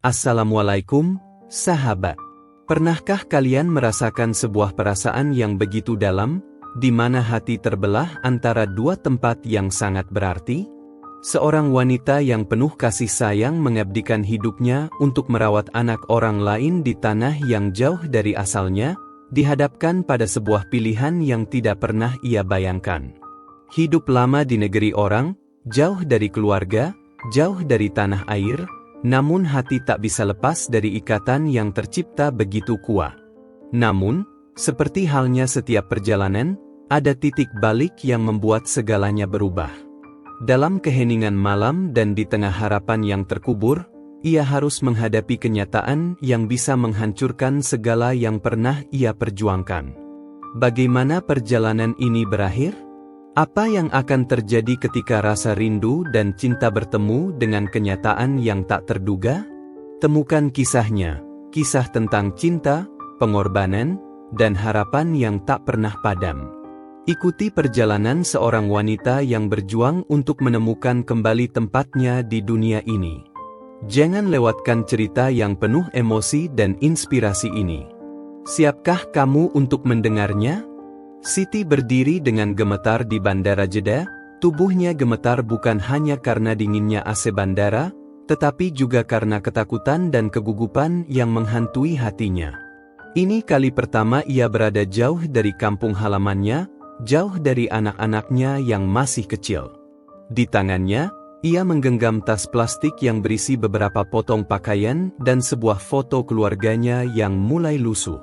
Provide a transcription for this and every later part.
Assalamualaikum, sahabat. Pernahkah kalian merasakan sebuah perasaan yang begitu dalam, di mana hati terbelah antara dua tempat yang sangat berarti? Seorang wanita yang penuh kasih sayang mengabdikan hidupnya untuk merawat anak orang lain di tanah yang jauh dari asalnya, dihadapkan pada sebuah pilihan yang tidak pernah ia bayangkan. Hidup lama di negeri orang, jauh dari keluarga, jauh dari tanah air, namun hati tak bisa lepas dari ikatan yang tercipta begitu kuat. Namun, seperti halnya setiap perjalanan, ada titik balik yang membuat segalanya berubah. Dalam keheningan malam dan di tengah harapan yang terkubur, ia harus menghadapi kenyataan yang bisa menghancurkan segala yang pernah ia perjuangkan. Bagaimana perjalanan ini berakhir? Apa yang akan terjadi ketika rasa rindu dan cinta bertemu dengan kenyataan yang tak terduga? Temukan kisahnya, kisah tentang cinta, pengorbanan, dan harapan yang tak pernah padam. Ikuti perjalanan seorang wanita yang berjuang untuk menemukan kembali tempatnya di dunia ini. Jangan lewatkan cerita yang penuh emosi dan inspirasi ini. Siapkah kamu untuk mendengarnya? Siti berdiri dengan gemetar di Bandara Jeddah. Tubuhnya gemetar bukan hanya karena dinginnya AC bandara, tetapi juga karena ketakutan dan kegugupan yang menghantui hatinya. Ini kali pertama ia berada jauh dari kampung halamannya, jauh dari anak-anaknya yang masih kecil. Di tangannya, ia menggenggam tas plastik yang berisi beberapa potong pakaian dan sebuah foto keluarganya yang mulai lusuh.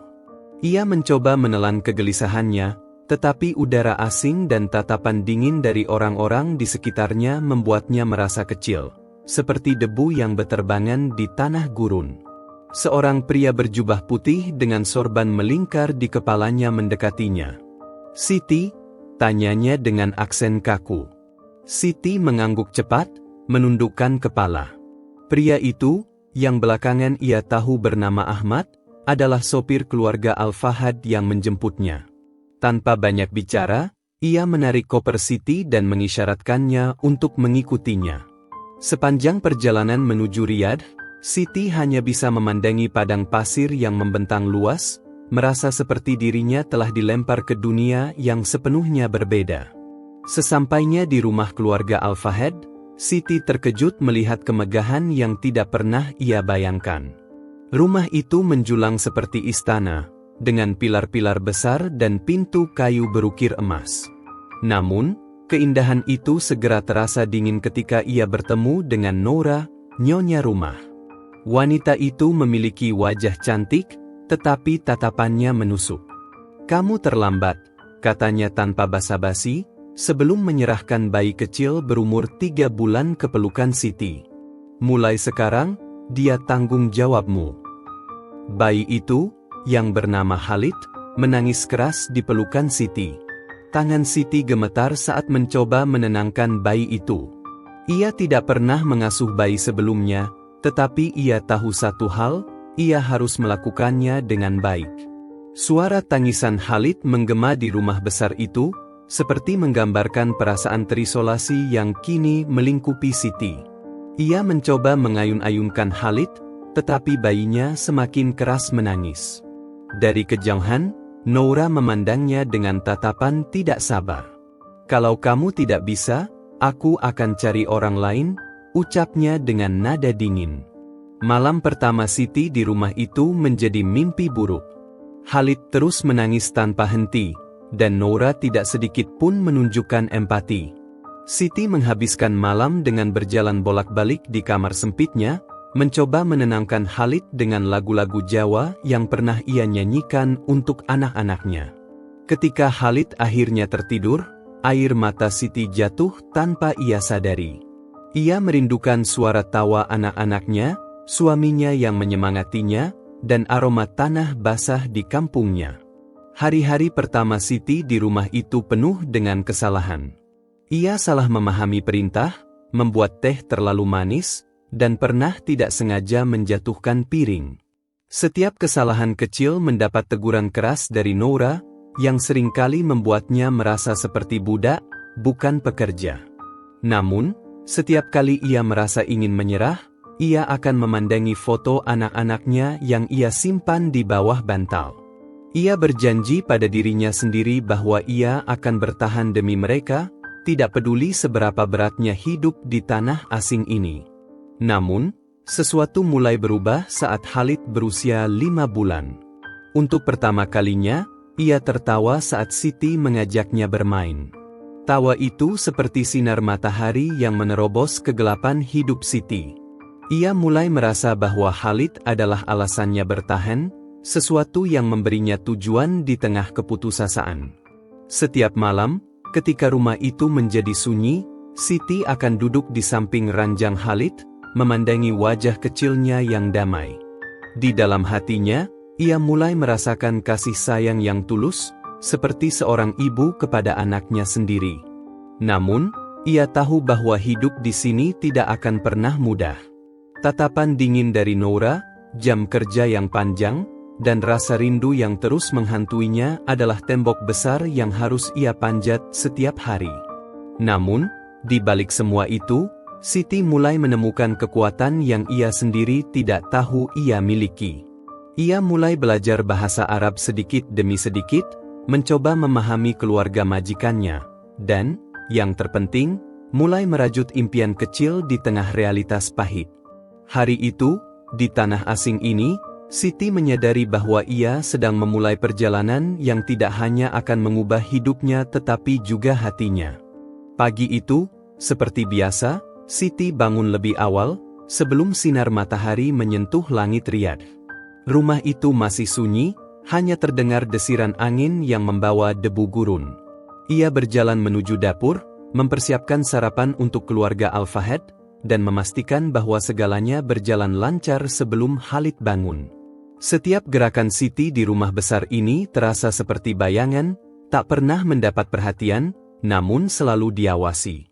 Ia mencoba menelan kegelisahannya, tetapi udara asing dan tatapan dingin dari orang-orang di sekitarnya membuatnya merasa kecil, seperti debu yang berterbangan di tanah gurun. Seorang pria berjubah putih dengan sorban melingkar di kepalanya mendekatinya. "Siti?" tanyanya dengan aksen kaku. Siti mengangguk cepat, menundukkan kepala. Pria itu, yang belakangan ia tahu bernama Ahmad, adalah sopir keluarga Al-Fahad yang menjemputnya. Tanpa banyak bicara, ia menarik koper Siti dan mengisyaratkannya untuk mengikutinya. Sepanjang perjalanan menuju Riyadh, Siti hanya bisa memandangi padang pasir yang membentang luas, merasa seperti dirinya telah dilempar ke dunia yang sepenuhnya berbeda. Sesampainya di rumah keluarga Al-Fahad, Siti terkejut melihat kemegahan yang tidak pernah ia bayangkan. Rumah itu menjulang seperti istana, dengan pilar-pilar besar dan pintu kayu berukir emas. Namun, keindahan itu segera terasa dingin ketika ia bertemu dengan Nora, nyonya rumah. Wanita itu memiliki wajah cantik, tetapi tatapannya menusuk. "Kamu terlambat," katanya tanpa basa-basi, sebelum menyerahkan bayi kecil berumur 3 bulan ke pelukan Siti. "Mulai sekarang, dia tanggung jawabmu." Bayi itu, yang bernama Khalid, menangis keras di pelukan Siti. Tangan Siti gemetar saat mencoba menenangkan bayi itu. Ia tidak pernah mengasuh bayi sebelumnya, tetapi ia tahu satu hal, ia harus melakukannya dengan baik. Suara tangisan Khalid menggema di rumah besar itu, seperti menggambarkan perasaan terisolasi yang kini melingkupi Siti. Ia mencoba mengayun-ayunkan Khalid, tetapi bayinya semakin keras menangis. Dari kejauhan, Nora memandangnya dengan tatapan tidak sabar. "Kalau kamu tidak bisa, aku akan cari orang lain," ucapnya dengan nada dingin. Malam pertama Siti di rumah itu menjadi mimpi buruk. Khalid terus menangis tanpa henti, dan Nora tidak sedikit pun menunjukkan empati. Siti menghabiskan malam dengan berjalan bolak-balik di kamar sempitnya, mencoba menenangkan Khalid dengan lagu-lagu Jawa yang pernah ia nyanyikan untuk anak-anaknya. Ketika Khalid akhirnya tertidur, air mata Siti jatuh tanpa ia sadari. Ia merindukan suara tawa anak-anaknya, suaminya yang menyemangatinya, dan aroma tanah basah di kampungnya. Hari-hari pertama Siti di rumah itu penuh dengan kesalahan. Ia salah memahami perintah, membuat teh terlalu manis, dan pernah tidak sengaja menjatuhkan piring. Setiap kesalahan kecil mendapat teguran keras dari Nora, yang seringkali membuatnya merasa seperti budak, bukan pekerja. Namun, setiap kali ia merasa ingin menyerah, ia akan memandangi foto anak-anaknya yang ia simpan di bawah bantal. Ia berjanji pada dirinya sendiri bahwa ia akan bertahan demi mereka, tidak peduli seberapa beratnya hidup di tanah asing ini. Namun, sesuatu mulai berubah saat Khalid berusia 5 bulan. Untuk pertama kalinya, ia tertawa saat Siti mengajaknya bermain. Tawa itu seperti sinar matahari yang menerobos kegelapan hidup Siti. Ia mulai merasa bahwa Khalid adalah alasannya bertahan, sesuatu yang memberinya tujuan di tengah keputusasaan. Setiap malam, ketika rumah itu menjadi sunyi, Siti akan duduk di samping ranjang Khalid, memandangi wajah kecilnya yang damai. Di dalam hatinya, ia mulai merasakan kasih sayang yang tulus, seperti seorang ibu kepada anaknya sendiri. Namun, ia tahu bahwa hidup di sini tidak akan pernah mudah. Tatapan dingin dari Noura, jam kerja yang panjang, dan rasa rindu yang terus menghantuinya adalah tembok besar yang harus ia panjat setiap hari. Namun, di balik semua itu, Siti mulai menemukan kekuatan yang ia sendiri tidak tahu ia miliki. Ia mulai belajar bahasa Arab sedikit demi sedikit, mencoba memahami keluarga majikannya, dan, yang terpenting, mulai merajut impian kecil di tengah realitas pahit. Hari itu, di tanah asing ini, Siti menyadari bahwa ia sedang memulai perjalanan yang tidak hanya akan mengubah hidupnya tetapi juga hatinya. Pagi itu, seperti biasa, Siti bangun lebih awal, sebelum sinar matahari menyentuh langit Riyadh. Rumah itu masih sunyi, hanya terdengar desiran angin yang membawa debu gurun. Ia berjalan menuju dapur, mempersiapkan sarapan untuk keluarga Al-Fahad, dan memastikan bahwa segalanya berjalan lancar sebelum Khalid bangun. Setiap gerakan Siti di rumah besar ini terasa seperti bayangan, tak pernah mendapat perhatian, namun selalu diawasi.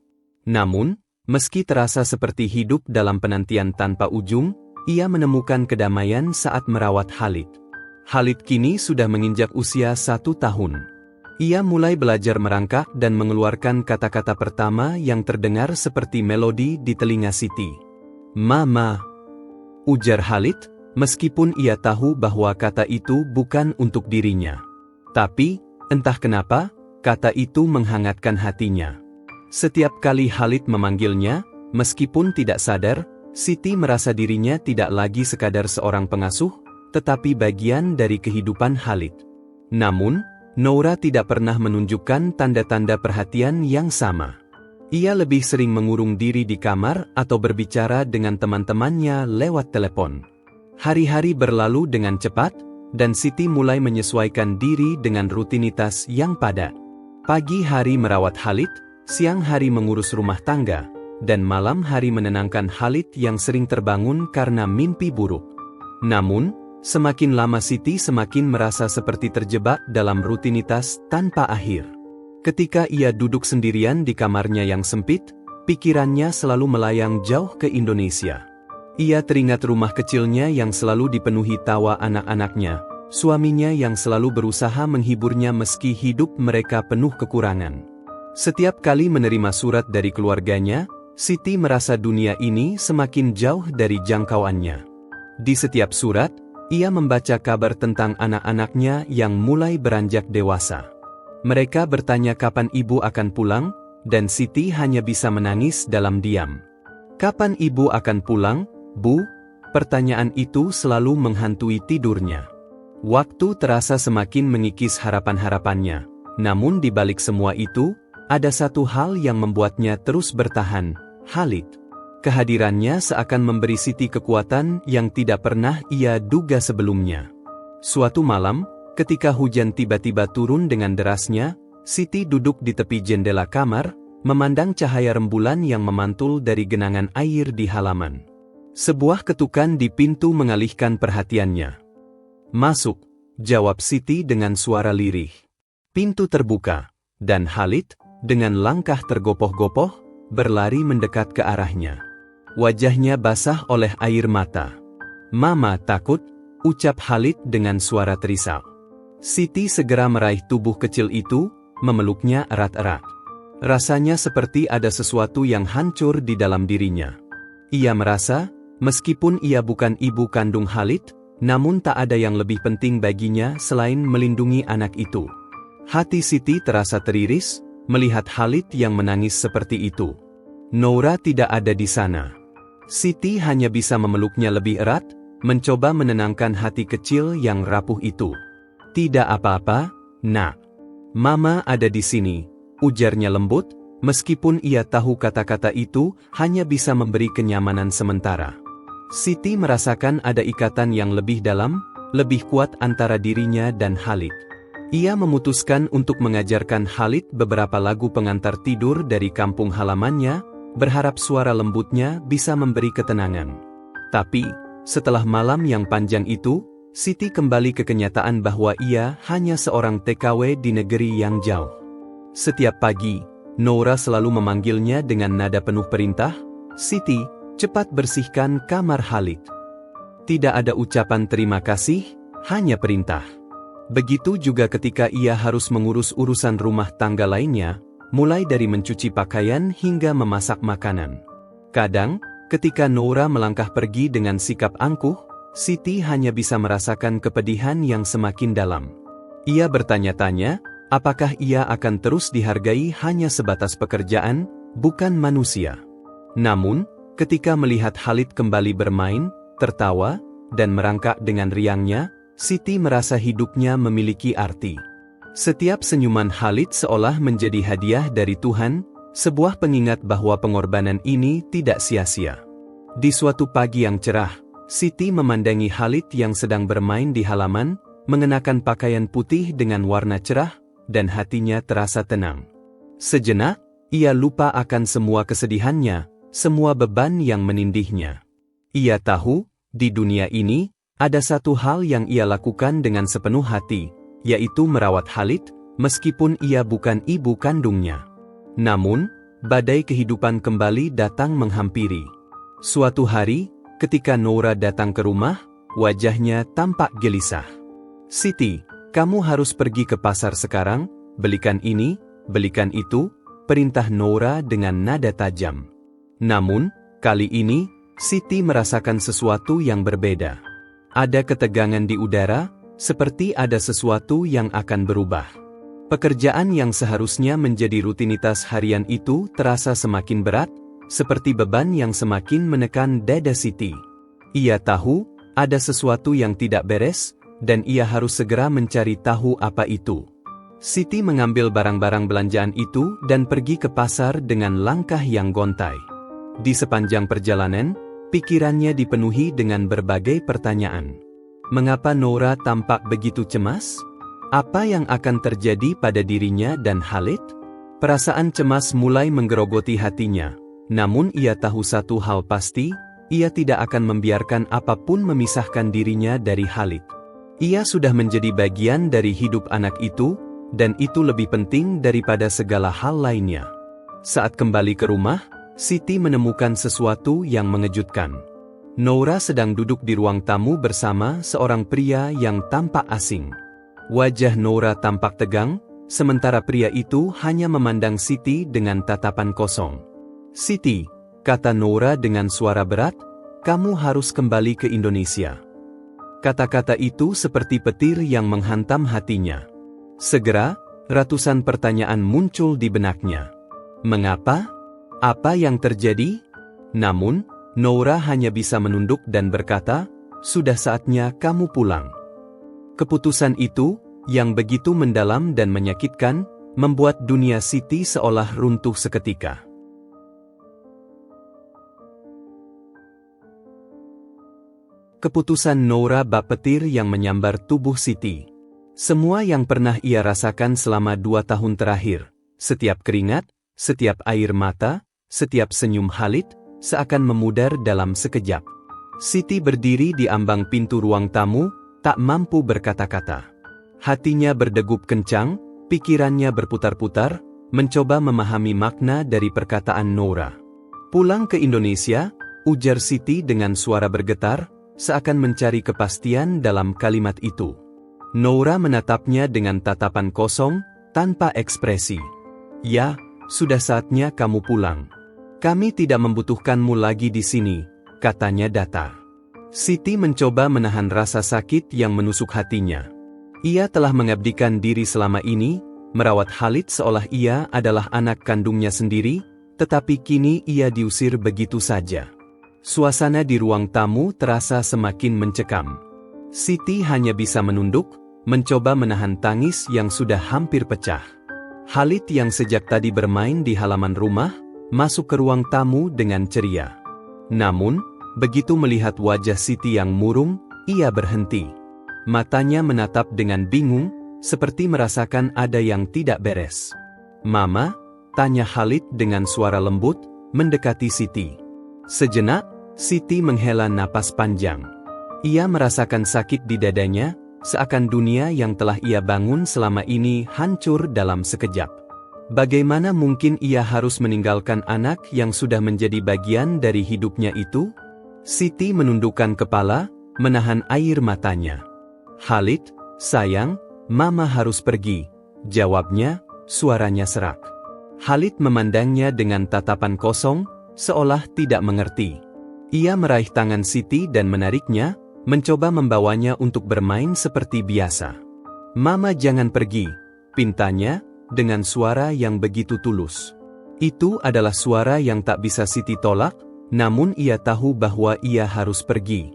Namun, meski terasa seperti hidup dalam penantian tanpa ujung, ia menemukan kedamaian saat merawat Khalid. Khalid kini sudah menginjak usia 1 tahun. Ia mulai belajar merangkak dan mengeluarkan kata-kata pertama yang terdengar seperti melodi di telinga Siti. "Mama," ujar Khalid, meskipun ia tahu bahwa kata itu bukan untuk dirinya. Tapi, entah kenapa, kata itu menghangatkan hatinya. Setiap kali Khalid memanggilnya, meskipun tidak sadar, Siti merasa dirinya tidak lagi sekadar seorang pengasuh, tetapi bagian dari kehidupan Khalid. Namun, Noura tidak pernah menunjukkan tanda-tanda perhatian yang sama. Ia lebih sering mengurung diri di kamar atau berbicara dengan teman-temannya lewat telepon. Hari-hari berlalu dengan cepat, dan Siti mulai menyesuaikan diri dengan rutinitas yang padat. Pagi hari merawat Khalid, siang hari mengurus rumah tangga, dan malam hari menenangkan Khalid yang sering terbangun karena mimpi buruk. Namun, semakin lama Siti semakin merasa seperti terjebak dalam rutinitas tanpa akhir. Ketika ia duduk sendirian di kamarnya yang sempit, pikirannya selalu melayang jauh ke Indonesia. Ia teringat rumah kecilnya yang selalu dipenuhi tawa anak-anaknya, suaminya yang selalu berusaha menghiburnya meski hidup mereka penuh kekurangan. Setiap kali menerima surat dari keluarganya, Siti merasa dunia ini semakin jauh dari jangkauannya. Di setiap surat, ia membaca kabar tentang anak-anaknya yang mulai beranjak dewasa. Mereka bertanya kapan ibu akan pulang, dan Siti hanya bisa menangis dalam diam. "Kapan ibu akan pulang, Bu?" Pertanyaan itu selalu menghantui tidurnya. Waktu terasa semakin mengikis harapan-harapannya. Namun di balik semua itu, ada satu hal yang membuatnya terus bertahan, Khalid. Kehadirannya seakan memberi Siti kekuatan yang tidak pernah ia duga sebelumnya. Suatu malam, ketika hujan tiba-tiba turun dengan derasnya, Siti duduk di tepi jendela kamar, memandang cahaya rembulan yang memantul dari genangan air di halaman. Sebuah ketukan di pintu mengalihkan perhatiannya. "Masuk," jawab Siti dengan suara lirih. Pintu terbuka, dan Khalid, dengan langkah tergopoh-gopoh, berlari mendekat ke arahnya. Wajahnya basah oleh air mata. "Mama takut," ucap Khalid dengan suara terisau. Siti segera meraih tubuh kecil itu, memeluknya erat-erat. Rasanya seperti ada sesuatu yang hancur di dalam dirinya. Ia merasa, Meskipun ia bukan ibu kandung Khalid, namun tak ada yang lebih penting baginya selain melindungi anak itu. Hati Siti terasa teriris melihat Khalid yang menangis seperti itu. Noura tidak ada di sana. Siti hanya bisa memeluknya lebih erat, mencoba menenangkan hati kecil yang rapuh itu. "Tidak apa-apa, Nak. Mama ada di sini," ujarnya lembut, meskipun ia tahu kata-kata itu hanya bisa memberi kenyamanan sementara. Siti merasakan ada ikatan yang lebih dalam, lebih kuat antara dirinya dan Khalid. Ia memutuskan untuk mengajarkan Khalid beberapa lagu pengantar tidur dari kampung halamannya, berharap suara lembutnya bisa memberi ketenangan. Tapi, setelah malam yang panjang itu, Siti kembali ke kenyataan bahwa ia hanya seorang TKW di negeri yang jauh. Setiap pagi, Noura selalu memanggilnya dengan nada penuh perintah, "Siti, cepat bersihkan kamar Khalid." Tidak ada ucapan terima kasih, hanya perintah. Begitu juga ketika ia harus mengurus urusan rumah tangga lainnya, mulai dari mencuci pakaian hingga memasak makanan. Kadang, ketika Noura melangkah pergi dengan sikap angkuh, Siti hanya bisa merasakan kepedihan yang semakin dalam. Ia bertanya-tanya, apakah ia akan terus dihargai hanya sebatas pekerjaan, bukan manusia. Namun, ketika melihat Khalid kembali bermain, tertawa, dan merangkak dengan riangnya, Siti merasa hidupnya memiliki arti. Setiap senyuman Khalid seolah menjadi hadiah dari Tuhan, sebuah pengingat bahwa pengorbanan ini tidak sia-sia. Di suatu pagi yang cerah, Siti memandangi Khalid yang sedang bermain di halaman, mengenakan pakaian putih dengan warna cerah, dan hatinya terasa tenang. Sejenak, ia lupa akan semua kesedihannya, semua beban yang menindihnya. Ia tahu, di dunia ini, ada satu hal yang ia lakukan dengan sepenuh hati, yaitu merawat Khalid, meskipun ia bukan ibu kandungnya. Namun, badai kehidupan kembali datang menghampiri. Suatu hari, ketika Noura datang ke rumah, wajahnya tampak gelisah. "Siti, kamu harus pergi ke pasar sekarang, belikan ini, belikan itu," perintah Noura dengan nada tajam. Namun, kali ini, Siti merasakan sesuatu yang berbeda. Ada ketegangan di udara, seperti ada sesuatu yang akan berubah. Pekerjaan yang seharusnya menjadi rutinitas harian itu terasa semakin berat, seperti beban yang semakin menekan dada Siti. Ia tahu, ada sesuatu yang tidak beres, dan ia harus segera mencari tahu apa itu. Siti mengambil barang-barang belanjaan itu dan pergi ke pasar dengan langkah yang gontai. Di sepanjang perjalanan, pikirannya dipenuhi dengan berbagai pertanyaan. Mengapa Noura tampak begitu cemas? Apa yang akan terjadi pada dirinya dan Khalid? Perasaan cemas mulai menggerogoti hatinya, namun ia tahu satu hal pasti, ia tidak akan membiarkan apapun memisahkan dirinya dari Khalid. Ia sudah menjadi bagian dari hidup anak itu, dan itu lebih penting daripada segala hal lainnya. Saat kembali ke rumah, Siti menemukan sesuatu yang mengejutkan. Noura sedang duduk di ruang tamu bersama seorang pria yang tampak asing. Wajah Noura tampak tegang, sementara pria itu hanya memandang Siti dengan tatapan kosong. "Siti," kata Noura dengan suara berat, "kamu harus kembali ke Indonesia." Kata-kata itu seperti petir yang menghantam hatinya. Segera, ratusan pertanyaan muncul di benaknya. Mengapa? Apa yang terjadi? Namun, Noura hanya bisa menunduk dan berkata, "Sudah saatnya kamu pulang." Keputusan itu, yang begitu mendalam dan menyakitkan, membuat dunia Siti seolah runtuh seketika. Keputusan Noura bak petir yang menyambar tubuh Siti. Semua yang pernah ia rasakan selama 2 tahun terakhir, setiap keringat, setiap air mata, setiap senyum Khalid, seakan memudar dalam sekejap. Siti berdiri di ambang pintu ruang tamu, tak mampu berkata-kata. Hatinya berdegup kencang, pikirannya berputar-putar, mencoba memahami makna dari perkataan Noura. "Pulang ke Indonesia," ujar Siti dengan suara bergetar, seakan mencari kepastian dalam kalimat itu. Noura menatapnya dengan tatapan kosong, tanpa ekspresi. "Ya, sudah saatnya kamu pulang. Kami tidak membutuhkanmu lagi di sini," katanya datar. Siti mencoba menahan rasa sakit yang menusuk hatinya. Ia telah mengabdikan diri selama ini, merawat Khalid seolah ia adalah anak kandungnya sendiri, tetapi kini ia diusir begitu saja. Suasana di ruang tamu terasa semakin mencekam. Siti hanya bisa menunduk, mencoba menahan tangis yang sudah hampir pecah. Khalid yang sejak tadi bermain di halaman rumah, masuk ke ruang tamu dengan ceria. Namun, begitu melihat wajah Siti yang murung, ia berhenti. Matanya menatap dengan bingung, seperti merasakan ada yang tidak beres. "Mama?" tanya Khalid dengan suara lembut, mendekati Siti. Sejenak, Siti menghela napas panjang. Ia merasakan sakit di dadanya, seakan dunia yang telah ia bangun selama ini hancur dalam sekejap. Bagaimana mungkin ia harus meninggalkan anak yang sudah menjadi bagian dari hidupnya itu? Siti menundukkan kepala, menahan air matanya. "Khalid, sayang, Mama harus pergi," jawabnya, suaranya serak. Khalid memandangnya dengan tatapan kosong, seolah tidak mengerti. Ia meraih tangan Siti dan menariknya, mencoba membawanya untuk bermain seperti biasa. "Mama jangan pergi," pintanya, dengan suara yang begitu tulus. Itu adalah suara yang tak bisa Siti tolak, namun ia tahu bahwa ia harus pergi.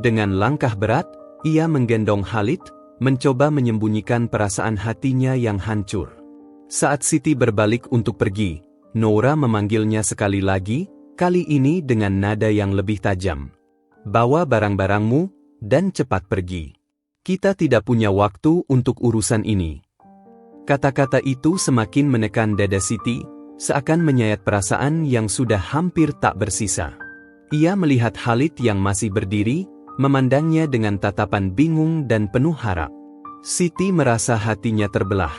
Dengan langkah berat, ia menggendong Khalid, mencoba menyembunyikan perasaan hatinya yang hancur. Saat Siti berbalik untuk pergi, Noura memanggilnya sekali lagi, kali ini dengan nada yang lebih tajam. "Bawa barang-barangmu, dan cepat pergi. Kita tidak punya waktu untuk urusan ini." Kata-kata itu semakin menekan dada Siti, seakan menyayat perasaan yang sudah hampir tak bersisa. Ia melihat Khalid yang masih berdiri, memandangnya dengan tatapan bingung dan penuh harap. Siti merasa hatinya terbelah.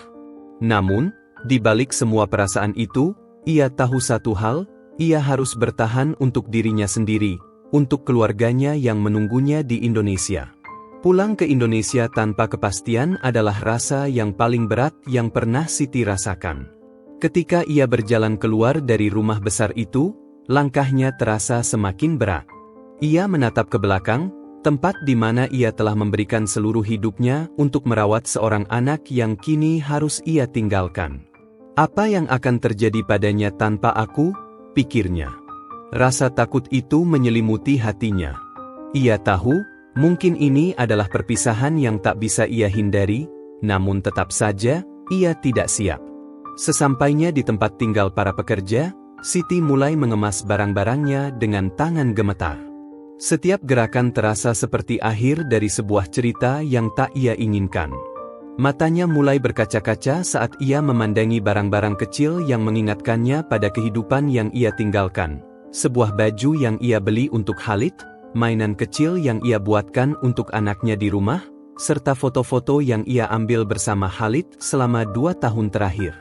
Namun, di balik semua perasaan itu, ia tahu satu hal, ia harus bertahan untuk dirinya sendiri, untuk keluarganya yang menunggunya di Indonesia. Pulang ke Indonesia tanpa kepastian adalah rasa yang paling berat yang pernah Siti rasakan. Ketika ia berjalan keluar dari rumah besar itu, langkahnya terasa semakin berat. Ia menatap ke belakang, tempat di mana ia telah memberikan seluruh hidupnya untuk merawat seorang anak yang kini harus ia tinggalkan. "Apa yang akan terjadi padanya tanpa aku?" pikirnya. Rasa takut itu menyelimuti hatinya. Ia tahu, mungkin ini adalah perpisahan yang tak bisa ia hindari, namun tetap saja, ia tidak siap. Sesampainya di tempat tinggal para pekerja, Siti mulai mengemas barang-barangnya dengan tangan gemetar. Setiap gerakan terasa seperti akhir dari sebuah cerita yang tak ia inginkan. Matanya mulai berkaca-kaca saat ia memandangi barang-barang kecil yang mengingatkannya pada kehidupan yang ia tinggalkan. Sebuah baju yang ia beli untuk Khalid, mainan kecil yang ia buatkan untuk anaknya di rumah, serta foto-foto yang ia ambil bersama Khalid selama 2 tahun terakhir.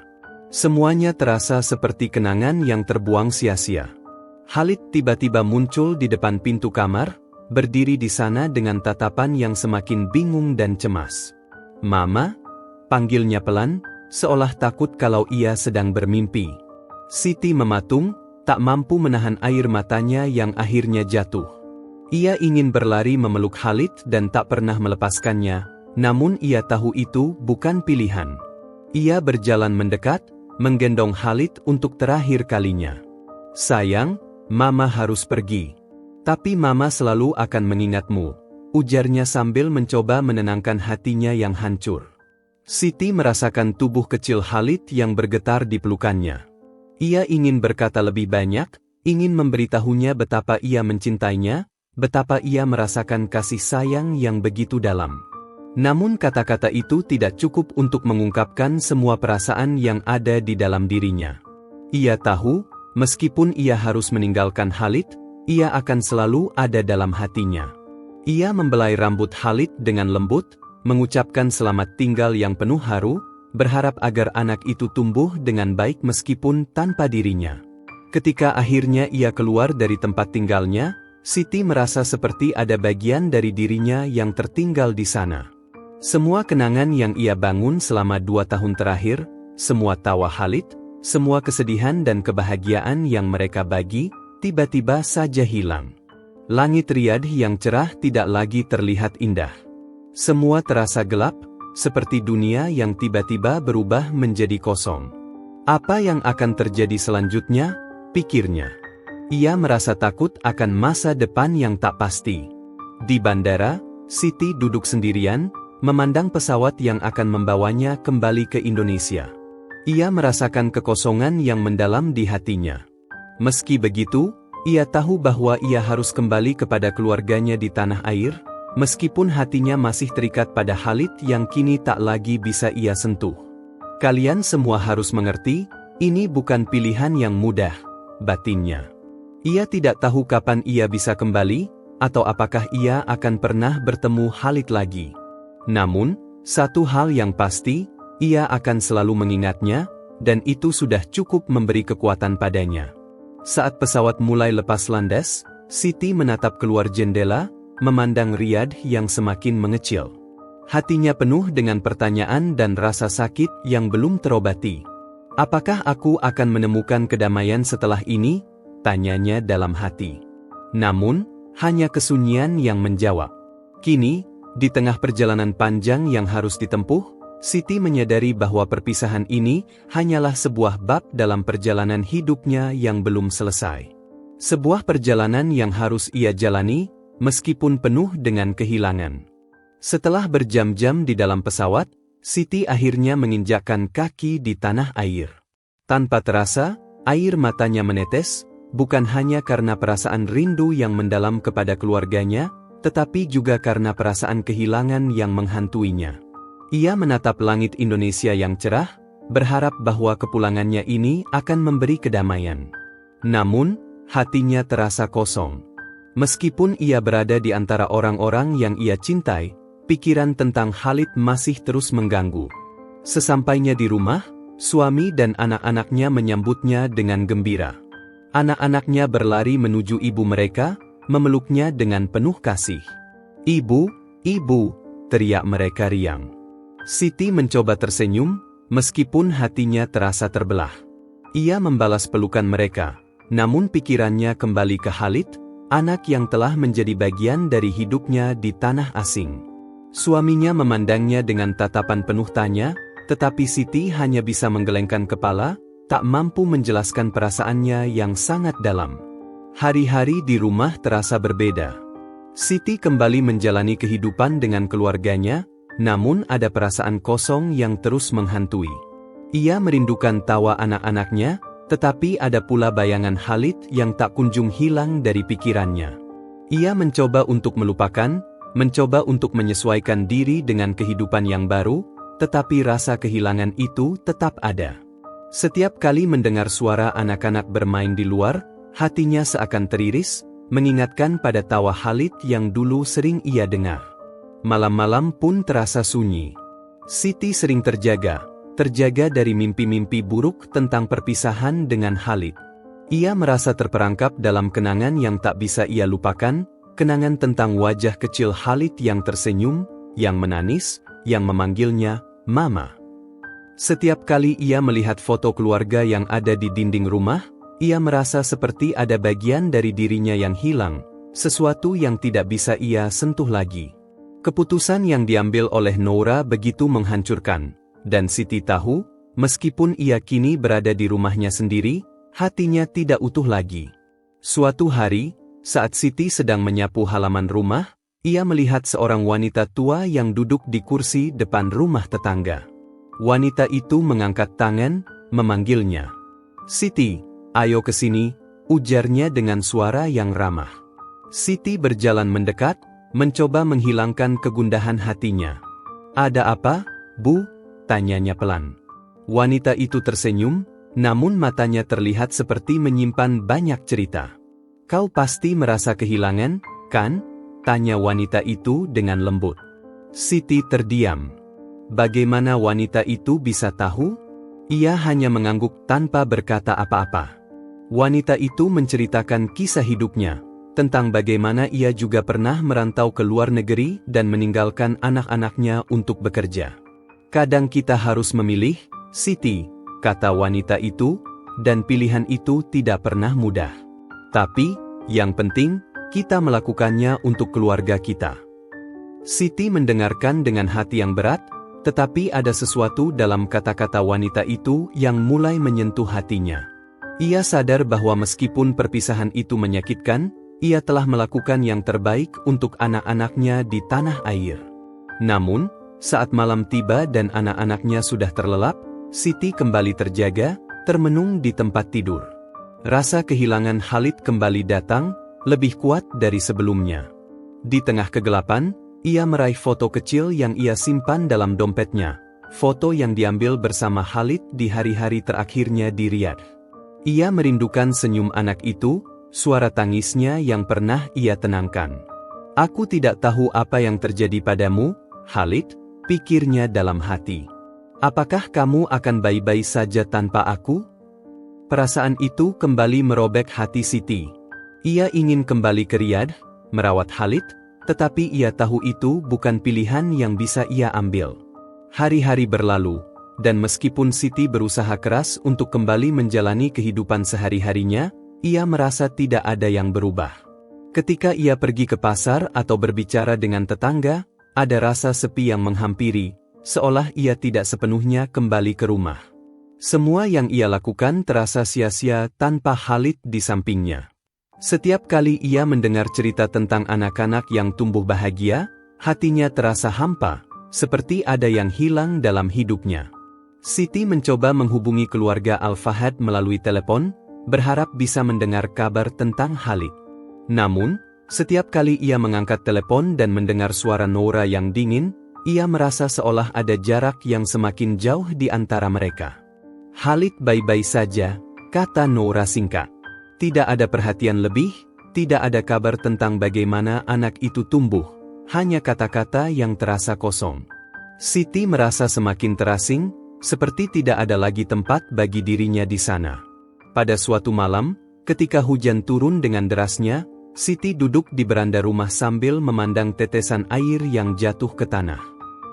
Semuanya terasa seperti kenangan yang terbuang sia-sia. Khalid tiba-tiba muncul di depan pintu kamar, berdiri di sana dengan tatapan yang semakin bingung dan cemas. "Mama?" panggilnya pelan, seolah takut kalau ia sedang bermimpi. Siti mematung, tak mampu menahan air matanya yang akhirnya jatuh. Ia ingin berlari memeluk Khalid dan tak pernah melepaskannya, namun ia tahu itu bukan pilihan. Ia berjalan mendekat, menggendong Khalid untuk terakhir kalinya. "Sayang, Mama harus pergi. Tapi Mama selalu akan mengingatmu," ujarnya sambil mencoba menenangkan hatinya yang hancur. Siti merasakan tubuh kecil Khalid yang bergetar di pelukannya. Ia ingin berkata lebih banyak, ingin memberitahunya betapa ia mencintainya, betapa ia merasakan kasih sayang yang begitu dalam. Namun kata-kata itu tidak cukup untuk mengungkapkan semua perasaan yang ada di dalam dirinya. Ia tahu, meskipun ia harus meninggalkan Khalid, ia akan selalu ada dalam hatinya. Ia membelai rambut Khalid dengan lembut, mengucapkan selamat tinggal yang penuh haru, berharap agar anak itu tumbuh dengan baik meskipun tanpa dirinya. Ketika akhirnya ia keluar dari tempat tinggalnya, Siti merasa seperti ada bagian dari dirinya yang tertinggal di sana. Semua kenangan yang ia bangun selama 2 tahun terakhir, semua tawa Khalid, semua kesedihan dan kebahagiaan yang mereka bagi, tiba-tiba saja hilang. Langit Riyadh yang cerah tidak lagi terlihat indah. Semua terasa gelap, seperti dunia yang tiba-tiba berubah menjadi kosong. Apa yang akan terjadi selanjutnya? Pikirnya. Ia merasa takut akan masa depan yang tak pasti. Di bandara, Siti duduk sendirian, memandang pesawat yang akan membawanya kembali ke Indonesia. Ia merasakan kekosongan yang mendalam di hatinya. Meski begitu, ia tahu bahwa ia harus kembali kepada keluarganya di tanah air, meskipun hatinya masih terikat pada Khalid yang kini tak lagi bisa ia sentuh. Kalian semua harus mengerti, ini bukan pilihan yang mudah, batinnya. Ia tidak tahu kapan ia bisa kembali, atau apakah ia akan pernah bertemu Khalid lagi. Namun, satu hal yang pasti, ia akan selalu mengingatnya, dan itu sudah cukup memberi kekuatan padanya. Saat pesawat mulai lepas landas, Siti menatap keluar jendela, memandang Riyadh yang semakin mengecil. Hatinya penuh dengan pertanyaan dan rasa sakit yang belum terobati. Apakah aku akan menemukan kedamaian setelah ini? Tanyanya dalam hati. Namun, hanya kesunyian yang menjawab. Kini, di tengah perjalanan panjang yang harus ditempuh, Siti menyadari bahwa perpisahan ini hanyalah sebuah bab dalam perjalanan hidupnya yang belum selesai. Sebuah perjalanan yang harus ia jalani, meskipun penuh dengan kehilangan. Setelah berjam-jam di dalam pesawat, Siti akhirnya menginjakkan kaki di tanah air. Tanpa terasa, air matanya menetes, bukan hanya karena perasaan rindu yang mendalam kepada keluarganya, tetapi juga karena perasaan kehilangan yang menghantuinya. Ia menatap langit Indonesia yang cerah, berharap bahwa kepulangannya ini akan memberi kedamaian. Namun, hatinya terasa kosong. Meskipun ia berada di antara orang-orang yang ia cintai, pikiran tentang Khalid masih terus mengganggu. Sesampainya di rumah, suami dan anak-anaknya menyambutnya dengan gembira. Anak-anaknya berlari menuju ibu mereka, memeluknya dengan penuh kasih. "Ibu, ibu!" teriak mereka riang. Siti mencoba tersenyum, meskipun hatinya terasa terbelah. Ia membalas pelukan mereka, namun pikirannya kembali ke Khalid, anak yang telah menjadi bagian dari hidupnya di tanah asing. Suaminya memandangnya dengan tatapan penuh tanya, tetapi Siti hanya bisa menggelengkan kepala, tak mampu menjelaskan perasaannya yang sangat dalam. Hari-hari di rumah terasa berbeda. Siti kembali menjalani kehidupan dengan keluarganya, namun ada perasaan kosong yang terus menghantui. Ia merindukan tawa anak-anaknya, tetapi ada pula bayangan Khalid yang tak kunjung hilang dari pikirannya. Ia mencoba untuk melupakan, mencoba untuk menyesuaikan diri dengan kehidupan yang baru, tetapi rasa kehilangan itu tetap ada. Setiap kali mendengar suara anak-anak bermain di luar, hatinya seakan teriris, mengingatkan pada tawa Khalid yang dulu sering ia dengar. Malam-malam pun terasa sunyi. Siti sering terjaga dari mimpi-mimpi buruk tentang perpisahan dengan Khalid. Ia merasa terperangkap dalam kenangan yang tak bisa ia lupakan, kenangan tentang wajah kecil Khalid yang tersenyum, yang menangis, yang memanggilnya, "Mama." Setiap kali ia melihat foto keluarga yang ada di dinding rumah, ia merasa seperti ada bagian dari dirinya yang hilang, sesuatu yang tidak bisa ia sentuh lagi. Keputusan yang diambil oleh Noura begitu menghancurkan, dan Siti tahu, meskipun ia kini berada di rumahnya sendiri, hatinya tidak utuh lagi. Suatu hari, saat Siti sedang menyapu halaman rumah, ia melihat seorang wanita tua yang duduk di kursi depan rumah tetangga. Wanita itu mengangkat tangan, memanggilnya. "Siti, ayo ke sini," ujarnya dengan suara yang ramah. Siti berjalan mendekat, mencoba menghilangkan kegundahan hatinya. "Ada apa, Bu?" tanyanya pelan. Wanita itu tersenyum, namun matanya terlihat seperti menyimpan banyak cerita. "Kau pasti merasa kehilangan, kan?" tanya wanita itu dengan lembut. Siti terdiam. Bagaimana wanita itu bisa tahu? Ia hanya mengangguk tanpa berkata apa-apa. Wanita itu menceritakan kisah hidupnya, tentang bagaimana ia juga pernah merantau ke luar negeri dan meninggalkan anak-anaknya untuk bekerja. "Kadang kita harus memilih, Siti," kata wanita itu, "dan pilihan itu tidak pernah mudah. Tapi, yang penting, Kita melakukannya untuk keluarga kita. Siti mendengarkan dengan hati yang berat, tetapi ada sesuatu dalam kata-kata wanita itu yang mulai menyentuh hatinya. Ia sadar bahwa meskipun perpisahan itu menyakitkan, ia telah melakukan yang terbaik untuk anak-anaknya di tanah air. Namun, saat malam tiba dan anak-anaknya sudah terlelap, Siti kembali terjaga, termenung di tempat tidur. Rasa kehilangan Khalid kembali datang, lebih kuat dari sebelumnya. Di tengah kegelapan, ia meraih foto kecil yang ia simpan dalam dompetnya, foto yang diambil bersama Khalid di hari-hari terakhirnya di Riyadh. Ia merindukan senyum anak itu, suara tangisnya yang pernah ia tenangkan. Aku tidak tahu apa yang terjadi padamu, Khalid, pikirnya dalam hati. Apakah kamu akan baik-baik saja tanpa aku? Perasaan itu kembali merobek hati Siti. Ia ingin kembali ke Riyadh, merawat Khalid, tetapi ia tahu itu bukan pilihan yang bisa ia ambil. Hari-hari berlalu, dan meskipun Siti berusaha keras untuk kembali menjalani kehidupan sehari-harinya, ia merasa tidak ada yang berubah. Ketika ia pergi ke pasar atau berbicara dengan tetangga, ada rasa sepi yang menghampiri, seolah ia tidak sepenuhnya kembali ke rumah. Semua yang ia lakukan terasa sia-sia tanpa Khalid di sampingnya. Setiap kali ia mendengar cerita tentang anak-anak yang tumbuh bahagia, hatinya terasa hampa, seperti ada yang hilang dalam hidupnya. Siti mencoba menghubungi keluarga Al-Fahad melalui telepon, berharap bisa mendengar kabar tentang Khalid. Namun, setiap kali ia mengangkat telepon dan mendengar suara Noura yang dingin, ia merasa seolah ada jarak yang semakin jauh di antara mereka. Khalid baik-baik saja, kata Noura singkat. Tidak ada perhatian lebih, tidak ada kabar tentang bagaimana anak itu tumbuh, hanya kata-kata yang terasa kosong. Siti merasa semakin terasing, seperti tidak ada lagi tempat bagi dirinya di sana. Pada suatu malam, ketika hujan turun dengan derasnya, Siti duduk di beranda rumah sambil memandang tetesan air yang jatuh ke tanah.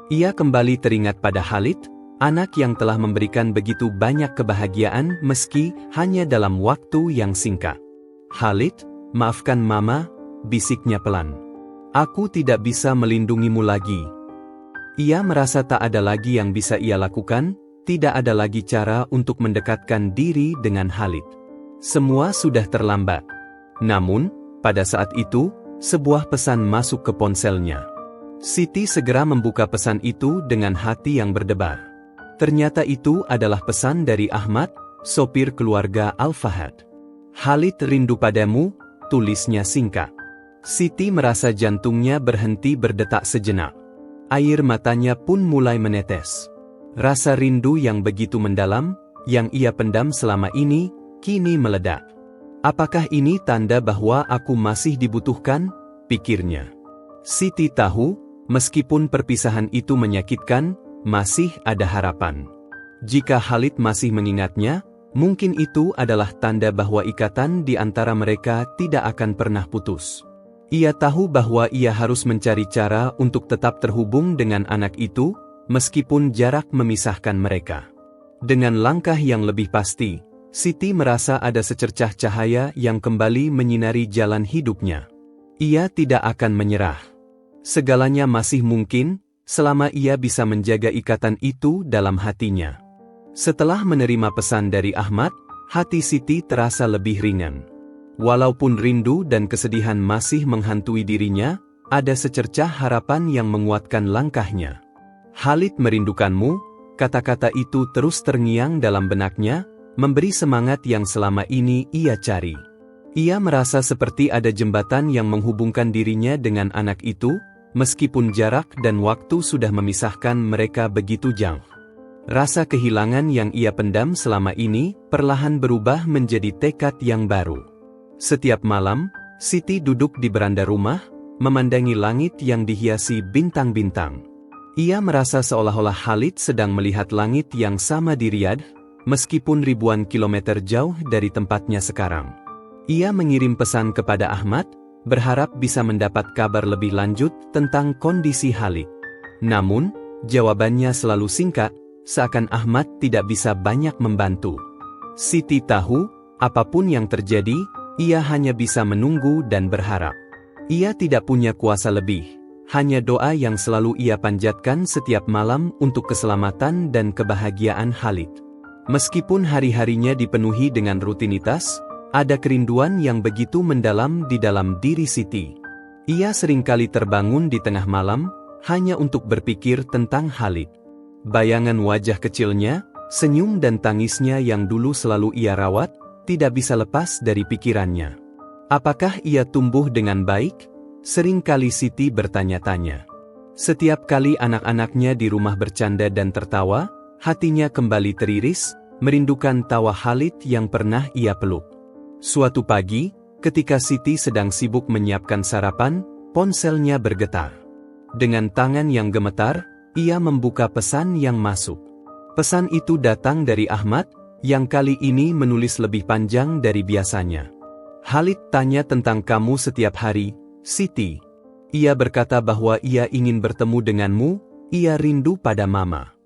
Ia kembali teringat pada Khalid, anak yang telah memberikan begitu banyak kebahagiaan meski hanya dalam waktu yang singkat. Khalid, maafkan Mama, bisiknya pelan. Aku tidak bisa melindungimu lagi. Ia merasa tak ada lagi yang bisa ia lakukan, tidak ada lagi cara untuk mendekatkan diri dengan Khalid. Semua sudah terlambat. Namun, pada saat itu, sebuah pesan masuk ke ponselnya. Siti segera membuka pesan itu dengan hati yang berdebar. Ternyata itu adalah pesan dari Ahmad, sopir keluarga Al-Fahad. Khalid rindu padamu, tulisnya singkat. Siti merasa jantungnya berhenti berdetak sejenak. Air matanya pun mulai menetes. Rasa rindu yang begitu mendalam, yang ia pendam selama ini, kini meledak. Apakah ini tanda bahwa aku masih dibutuhkan? Pikirnya. Siti tahu, meskipun perpisahan itu menyakitkan, masih ada harapan. Jika Khalid masih mengingatnya, mungkin itu adalah tanda bahwa ikatan di antara mereka tidak akan pernah putus. Ia tahu bahwa ia harus mencari cara untuk tetap terhubung dengan anak itu, meskipun jarak memisahkan mereka. Dengan langkah yang lebih pasti, Siti merasa ada secercah cahaya yang kembali menyinari jalan hidupnya. Ia tidak akan menyerah. Segalanya masih mungkin, selama ia bisa menjaga ikatan itu dalam hatinya. Setelah menerima pesan dari Ahmad, hati Siti terasa lebih ringan. Walaupun rindu dan kesedihan masih menghantui dirinya, ada secercah harapan yang menguatkan langkahnya. Khalid merindukanmu, kata-kata itu terus terngiang dalam benaknya, memberi semangat yang selama ini ia cari. Ia merasa seperti ada jembatan yang menghubungkan dirinya dengan anak itu, meskipun jarak dan waktu sudah memisahkan mereka begitu jauh. Rasa kehilangan yang ia pendam selama ini perlahan berubah menjadi tekad yang baru. Setiap malam, Siti duduk di beranda rumah, memandangi langit yang dihiasi bintang-bintang. Ia merasa seolah-olah Khalid sedang melihat langit yang sama di Riyadh, meskipun ribuan kilometer jauh dari tempatnya sekarang. Ia mengirim pesan kepada Ahmad, berharap bisa mendapat kabar lebih lanjut tentang kondisi Khalid. Namun, jawabannya selalu singkat, seakan Ahmad tidak bisa banyak membantu. Siti tahu, apapun yang terjadi, ia hanya bisa menunggu dan berharap. Ia tidak punya kuasa lebih, hanya doa yang selalu ia panjatkan setiap malam untuk keselamatan dan kebahagiaan Khalid. Meskipun hari-harinya dipenuhi dengan rutinitas, ada kerinduan yang begitu mendalam di dalam diri Siti. Ia seringkali terbangun di tengah malam, hanya untuk berpikir tentang Khalid. Bayangan wajah kecilnya, senyum dan tangisnya yang dulu selalu ia rawat, tidak bisa lepas dari pikirannya. Apakah ia tumbuh dengan baik? Seringkali Siti bertanya-tanya. Setiap kali anak-anaknya di rumah bercanda dan tertawa, hatinya kembali teriris, merindukan tawa Khalid yang pernah ia peluk. Suatu pagi, ketika Siti sedang sibuk menyiapkan sarapan, ponselnya bergetar. Dengan tangan yang gemetar, ia membuka pesan yang masuk. Pesan itu datang dari Ahmad, yang kali ini menulis lebih panjang dari biasanya. Khalid tanya tentang kamu setiap hari, Siti. Ia berkata bahwa ia ingin bertemu denganmu, ia rindu pada Mama.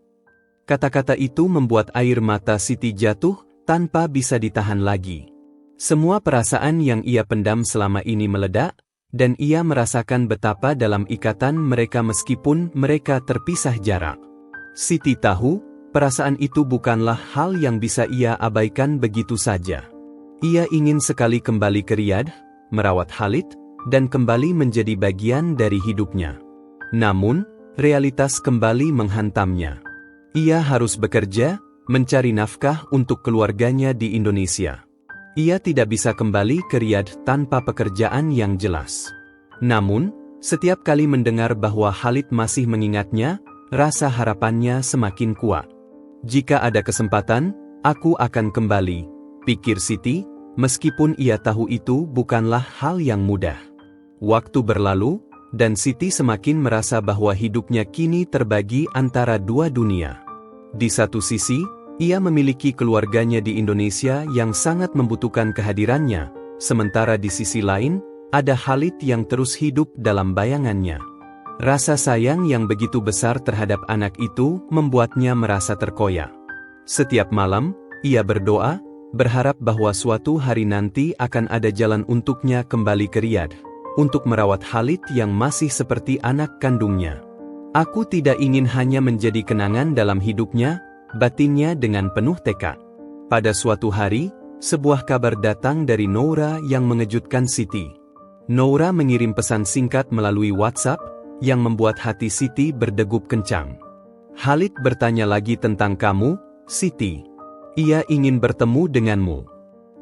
Kata-kata itu membuat air mata Siti jatuh, tanpa bisa ditahan lagi. Semua perasaan yang ia pendam selama ini meledak, dan ia merasakan betapa dalam ikatan mereka meskipun mereka terpisah jarak. Siti tahu, perasaan itu bukanlah hal yang bisa ia abaikan begitu saja. Ia ingin sekali kembali ke Riyadh, merawat Khalid, dan kembali menjadi bagian dari hidupnya. Namun, realitas kembali menghantamnya. Ia harus bekerja, mencari nafkah untuk keluarganya di Indonesia. Ia tidak bisa kembali ke Riyadh tanpa pekerjaan yang jelas. Namun, setiap kali mendengar bahwa Khalid masih mengingatnya, rasa harapannya semakin kuat. Jika ada kesempatan, aku akan kembali, pikir Siti, meskipun ia tahu itu bukanlah hal yang mudah. Waktu berlalu, dan Siti semakin merasa bahwa hidupnya kini terbagi antara dua dunia. Di satu sisi, ia memiliki keluarganya di Indonesia yang sangat membutuhkan kehadirannya, sementara di sisi lain, ada Khalid yang terus hidup dalam bayangannya. Rasa sayang yang begitu besar terhadap anak itu membuatnya merasa terkoyak. Setiap malam, ia berdoa, berharap bahwa suatu hari nanti akan ada jalan untuknya kembali ke Riyadh, untuk merawat Khalid yang masih seperti anak kandungnya. Aku tidak ingin hanya menjadi kenangan dalam hidupnya, batinnya dengan penuh tekad. Pada suatu hari, sebuah kabar datang dari Noura yang mengejutkan Siti. Noura mengirim pesan singkat melalui WhatsApp, yang membuat hati Siti berdegup kencang. Khalid bertanya lagi tentang kamu, Siti. Ia ingin bertemu denganmu.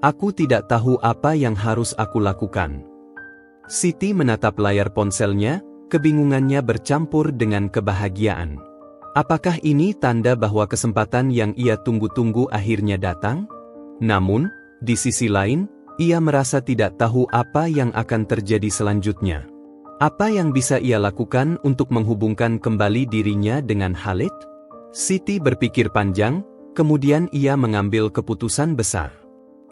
Aku tidak tahu apa yang harus aku lakukan. Siti menatap layar ponselnya, kebingungannya bercampur dengan kebahagiaan. Apakah ini tanda bahwa kesempatan yang ia tunggu-tunggu akhirnya datang? Namun, di sisi lain, ia merasa tidak tahu apa yang akan terjadi selanjutnya. Apa yang bisa ia lakukan untuk menghubungkan kembali dirinya dengan Khalid? Siti berpikir panjang, kemudian ia mengambil keputusan besar.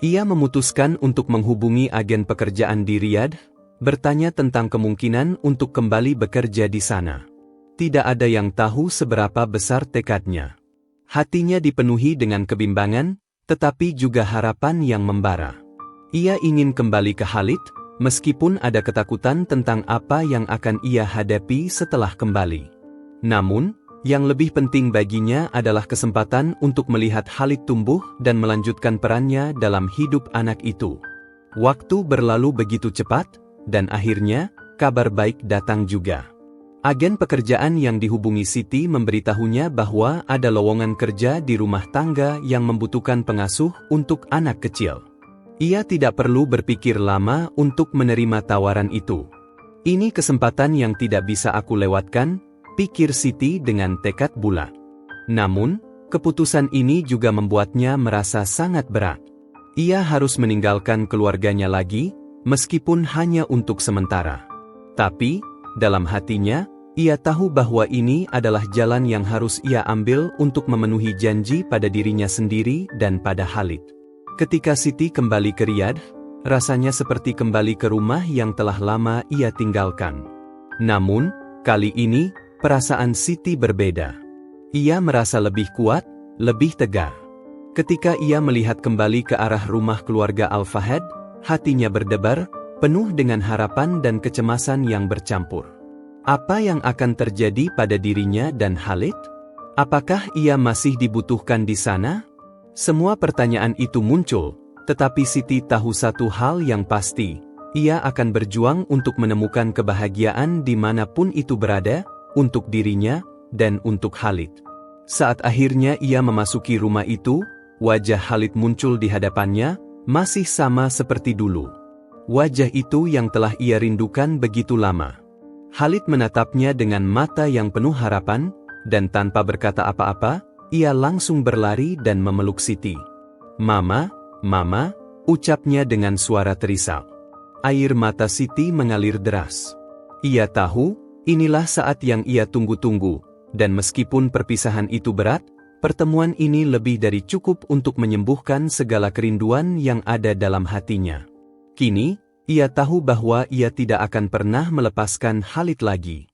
Ia memutuskan untuk menghubungi agen pekerjaan di Riyadh, bertanya tentang kemungkinan untuk kembali bekerja di sana. Tidak ada yang tahu seberapa besar tekadnya. Hatinya dipenuhi dengan kebimbangan, tetapi juga harapan yang membara. Ia ingin kembali ke Khalid, meskipun ada ketakutan tentang apa yang akan ia hadapi setelah kembali. Namun, yang lebih penting baginya adalah kesempatan untuk melihat Khalid tumbuh dan melanjutkan perannya dalam hidup anak itu. Waktu berlalu begitu cepat, dan akhirnya, kabar baik datang juga. Agen pekerjaan yang dihubungi Siti memberitahunya bahwa ada lowongan kerja di rumah tangga yang membutuhkan pengasuh untuk anak kecil. Ia tidak perlu berpikir lama untuk menerima tawaran itu. Ini kesempatan yang tidak bisa aku lewatkan, pikir Siti dengan tekad bulat. Namun, keputusan ini juga membuatnya merasa sangat berat. Ia harus meninggalkan keluarganya lagi, meskipun hanya untuk sementara. Tapi, dalam hatinya, ia tahu bahwa ini adalah jalan yang harus ia ambil untuk memenuhi janji pada dirinya sendiri dan pada Khalid. Ketika Siti kembali ke Riyadh, rasanya seperti kembali ke rumah yang telah lama ia tinggalkan. Namun, kali ini, perasaan Siti berbeda. Ia merasa lebih kuat, lebih tegar. Ketika ia melihat kembali ke arah rumah keluarga Al-Fahad, hatinya berdebar, penuh dengan harapan dan kecemasan yang bercampur. Apa yang akan terjadi pada dirinya dan Khalid? Apakah ia masih dibutuhkan di sana? Semua pertanyaan itu muncul, tetapi Siti tahu satu hal yang pasti, ia akan berjuang untuk menemukan kebahagiaan dimanapun itu berada, untuk dirinya, dan untuk Khalid. Saat akhirnya ia memasuki rumah itu, wajah Khalid muncul di hadapannya, masih sama seperti dulu. Wajah itu yang telah ia rindukan begitu lama. Khalid menatapnya dengan mata yang penuh harapan, dan tanpa berkata apa-apa, ia langsung berlari dan memeluk Siti. "Mama, Mama," ucapnya dengan suara terisak. Air mata Siti mengalir deras. Ia tahu, inilah saat yang ia tunggu-tunggu, dan meskipun perpisahan itu berat, pertemuan ini lebih dari cukup untuk menyembuhkan segala kerinduan yang ada dalam hatinya. Kini, ia tahu bahwa ia tidak akan pernah melepaskan Khalid lagi.